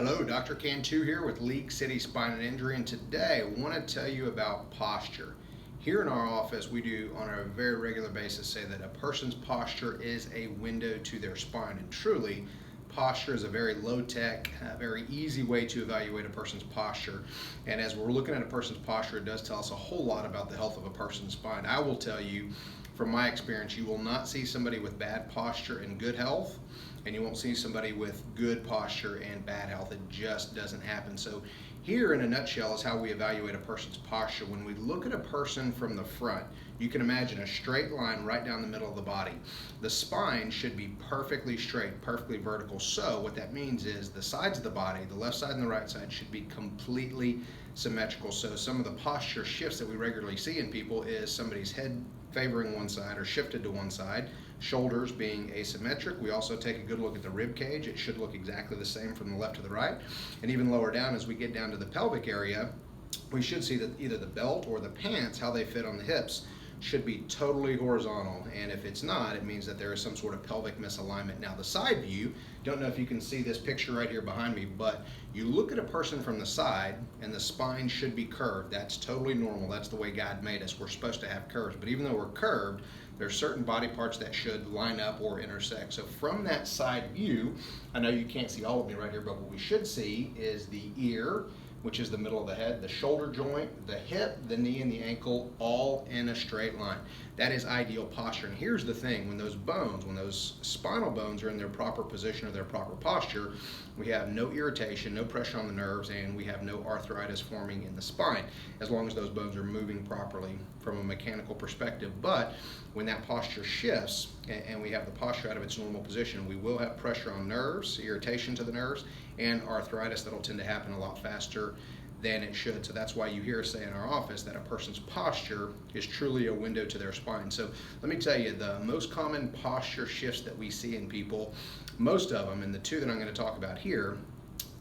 Hello, Dr. Cantu here with League City Spine and Injury, and today I want to tell you about posture. Here in our office, we do on a very regular basis say that a person's posture is a window to their spine, and truly, posture is a very low-tech, very easy way to evaluate a person's posture. And as we're looking at a person's posture, it does tell us a whole lot about the health of a person's spine. I will tell you, from my experience, you will not see somebody with bad posture and good health, and you won't see somebody with good posture and bad health. It just doesn't happen. So here in a nutshell is how we evaluate a person's posture. When we look at a person from the front, you can imagine a straight line right down the middle of the body. The spine should be perfectly straight, perfectly vertical. So what that means is the sides of the body, the left side and the right side, should be completely symmetrical. So some of the posture shifts that we regularly see in people is somebody's head favoring one side or shifted to one side, shoulders being asymmetric. We also take a good look at the rib cage. It should look exactly the same from the left to the right. And even lower down, as we get down to the pelvic area, we should see that either the belt or the pants, how they fit on the hips, should be totally horizontal, and if it's not, it means that there is some sort of pelvic misalignment. Now the side view, don't know if you can see this picture right here behind me, but you look at a person from the side and the spine should be curved. That's totally normal. That's the way God made us. We're supposed to have curves, but even though we're curved, there's certain body parts that should line up or intersect. So from that side view, I know you can't see all of me right here, but what we should see is the ear, which is the middle of the head, the shoulder joint, the hip, the knee, and the ankle, all in a straight line. That is ideal posture. And here's the thing, when those spinal bones are in their proper position or their proper posture, we have no irritation, no pressure on the nerves, and we have no arthritis forming in the spine, as long as those bones are moving properly from a mechanical perspective. But when that posture shifts and we have the posture out of its normal position, we will have pressure on nerves, irritation to the nerves, and arthritis that'll tend to happen a lot faster than it should. So that's why you hear us say in our office that a person's posture is truly a window to their spine. So let me tell you, the most common posture shifts that we see in people, most of them, and the two that I'm going to talk about here,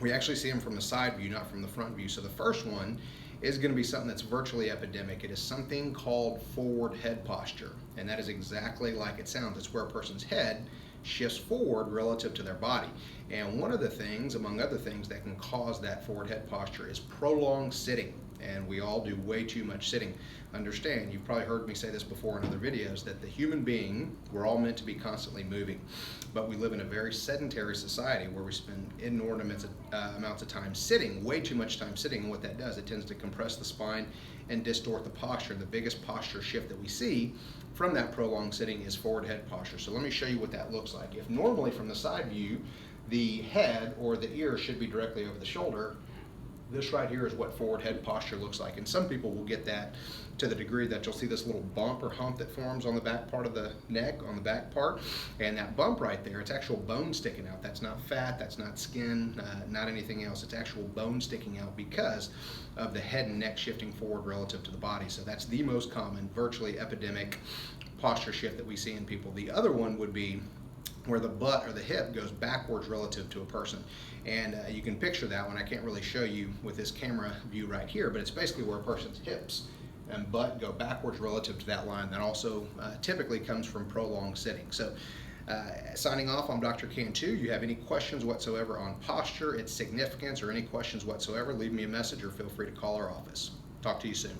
we actually see them from the side view, not from the front view. So the first one is going to be something that's virtually epidemic. It is something called forward head posture, and that is exactly like it sounds. It's where a person's head shifts forward relative to their body. And one of the things, among other things, that can cause that forward head posture is prolonged sitting. And we all do way too much sitting. Understand, you've probably heard me say this before in other videos, that the human being, we're all meant to be constantly moving. But we live in a very sedentary society where we spend inordinate amounts of time sitting, way too much time sitting. And what that does, it tends to compress the spine and distort the posture. The biggest posture shift that we see from that prolonged sitting is forward head posture. So let me show you what that looks like. If normally from the side view, the head or the ear should be directly over the shoulder, this right here is what forward head posture looks like. And some people will get that to the degree that you'll see this little bump or hump that forms on the back part of the neck, on the back part. And that bump right there, it's actual bone sticking out. That's not fat, that's not skin, not anything else. It's actual bone sticking out because of the head and neck shifting forward relative to the body. So that's the most common, virtually epidemic posture shift that we see in people. The other one would be where the butt or the hip goes backwards relative to a person. And you can picture that one. I can't really show you with this camera view right here, but it's basically where a person's hips and butt go backwards relative to that line. That also typically comes from prolonged sitting. So signing off, I'm Dr. Cantu. You have any questions whatsoever on posture, its significance, or any questions whatsoever, leave me a message or feel free to call our office. Talk to you soon.